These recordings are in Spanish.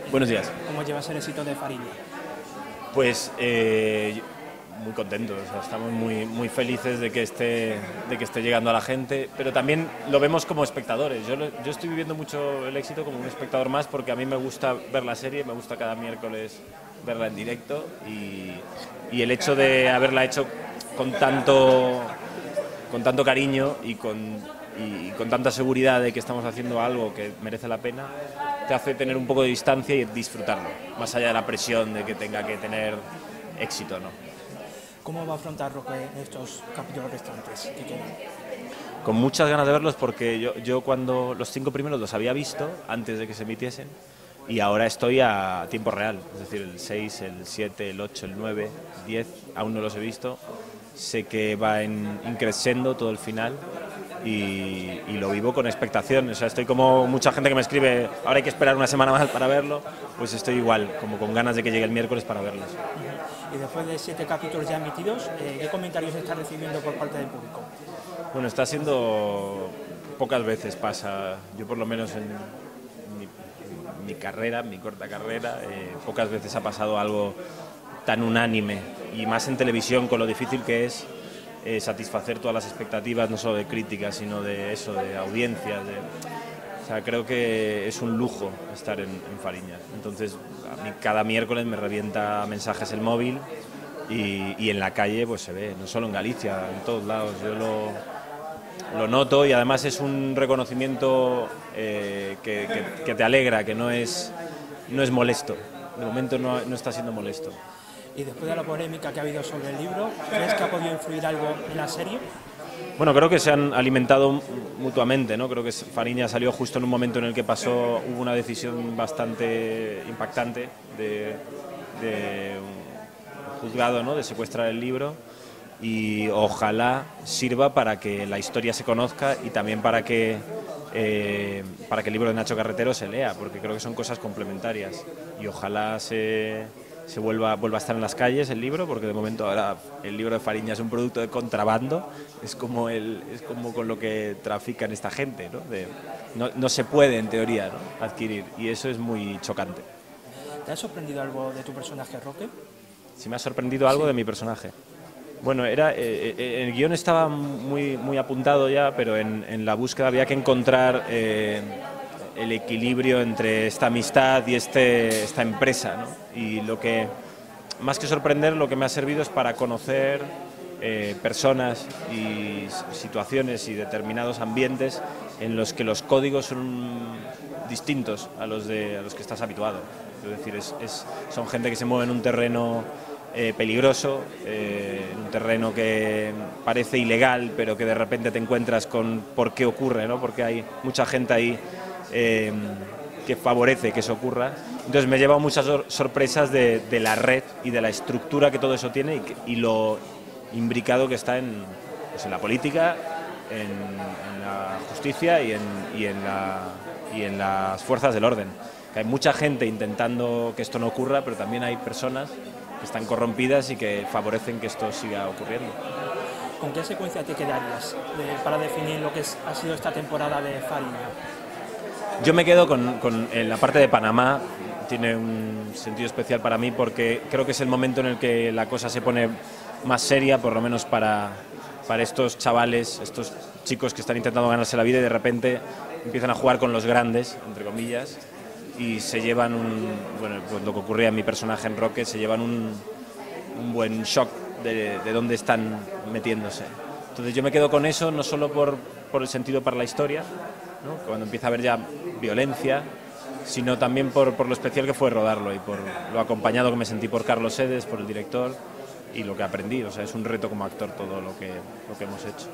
Buenos días. ¿Cómo llevas el éxito de Fariña? Pues muy contentos, o sea, estamos muy felices de que esté llegando a la gente, pero también lo vemos como espectadores. Yo estoy viviendo mucho el éxito como un espectador más, porque a mí me gusta ver la serie, me gusta cada miércoles verla en directo, y el hecho de haberla hecho con tanto cariño y con tanta seguridad de que estamos haciendo algo que merece la pena, te hace tener un poco de distancia y disfrutarlo, más allá de la presión de que tenga que tener éxito, ¿no? ¿Cómo va a afrontar Roque estos capítulos restantes que quedan? Con muchas ganas de verlos, porque yo cuando los 5 primeros los había visto antes de que se emitiesen, y ahora estoy a tiempo real, es decir, el 6, el 7, el 8, el 9, el 10, aún no los he visto. Sé que va increciendo todo el final y lo vivo con expectación. O sea, estoy como mucha gente que me escribe, ahora hay que esperar una semana más para verlo, pues estoy igual, como con ganas de que llegue el miércoles para verlos. Y después de 7 capítulos ya emitidos, ¿qué comentarios estás recibiendo por parte del público? Bueno, está siendo, pocas veces pasa, yo por lo menos en mi carrera, mi corta carrera, pocas veces ha pasado algo tan unánime, y más en televisión, con lo difícil que es satisfacer todas las expectativas, no solo de críticas, sino de eso, de audiencias. O sea, creo que es un lujo estar en Fariña. Entonces, a mí cada miércoles me revienta mensajes el móvil, y en la calle pues se ve, no solo en Galicia, en todos lados. Yo lo noto, y además es un reconocimiento que te alegra, que no es molesto. De momento no está siendo molesto. Y después de la polémica que ha habido sobre el libro, ¿crees que ha podido influir algo en la serie? Bueno, creo que se han alimentado mutuamente, ¿no? Creo que Fariña salió justo en un momento en el que hubo una decisión bastante impactante de un juzgado, ¿no?, de secuestrar el libro, y ojalá sirva para que la historia se conozca y también para que el libro de Nacho Carretero se lea, porque creo que son cosas complementarias, y ojalá se vuelva a estar en las calles el libro, porque de momento ahora el libro de Fariña es un producto de contrabando, es como con lo que trafican esta gente, ¿no? No se puede, en teoría, ¿no?, adquirir, y eso es muy chocante. ¿Te ha sorprendido algo de tu personaje, Roque? Si me ha sorprendido algo de mi personaje. Bueno, el guión estaba muy apuntado ya, pero en la búsqueda había que encontrar el equilibrio entre esta amistad y esta empresa, ¿no? Y más que sorprender, lo que me ha servido es para conocer personas y situaciones y determinados ambientes en los que los códigos son distintos a los que estás habituado. Es decir, son gente que se mueve en un terreno peligroso, un terreno que parece ilegal, pero que de repente te encuentras con por qué ocurre, ¿no? Porque hay mucha gente ahí que favorece que eso ocurra. Entonces me he llevado muchas sorpresas de la red y de la estructura que todo eso tiene, y lo imbricado que está en la política, en la justicia y en las fuerzas del orden. Que hay mucha gente intentando que esto no ocurra, pero también hay personas que están corrompidas y que favorecen que esto siga ocurriendo. ¿Con qué secuencia te quedarías para definir lo que ha sido esta temporada de Fariña? Yo me quedo con la parte de Panamá. Tiene un sentido especial para mí, porque creo que es el momento en el que la cosa se pone más seria, por lo menos para estos chavales, estos chicos que están intentando ganarse la vida y de repente empiezan a jugar con los grandes, entre comillas, y se llevan pues lo que ocurría en mi personaje en Roque, se llevan un buen shock de dónde están metiéndose. Entonces yo me quedo con eso, no solo por el sentido para la historia, ¿no?, cuando empieza a haber ya violencia, sino también por lo especial que fue rodarlo, y por lo acompañado que me sentí por Carlos Sedes, por el director, y lo que aprendí. O sea, es un reto como actor todo lo que hemos hecho.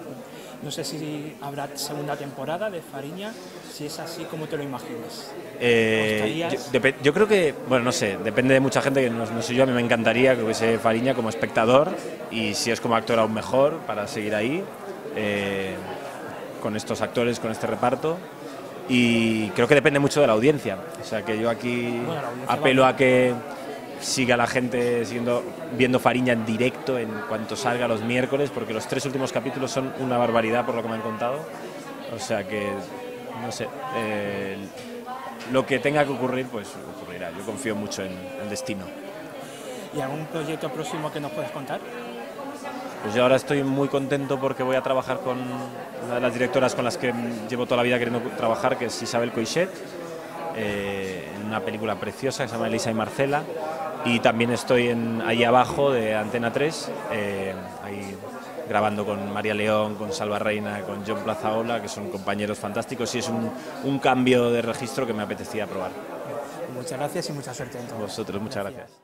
No sé si habrá segunda temporada de Fariña. Si es así, ¿cómo te lo imaginas? Yo creo que, bueno, no sé, depende de mucha gente, que no sé yo. A mí me encantaría que hubiese Fariña como espectador, y si es como actor aún mejor, para seguir ahí con estos actores, con este reparto. y creo que depende mucho de la audiencia. O sea que yo aquí Bueno, la audiencia apelo va a que siga la gente viendo Fariña en directo en cuanto salga los miércoles, porque los 3 últimos capítulos son una barbaridad por lo que me han contado. O sea que, no sé, lo que tenga que ocurrir, pues ocurrirá. Yo confío mucho en el destino. ¿Y algún proyecto próximo que nos puedas contar? Pues yo ahora estoy muy contento porque voy a trabajar con una de las directoras con las que llevo toda la vida queriendo trabajar, que es Isabel Coixet, en una película preciosa que se llama Elisa y Marcela, y también estoy ahí abajo de Antena 3, ahí grabando con María León, con Salva Reina, con John Plazaola, que son compañeros fantásticos, y es un cambio de registro que me apetecía probar. Muchas gracias y mucha suerte en todo. Vosotros, muchas gracias.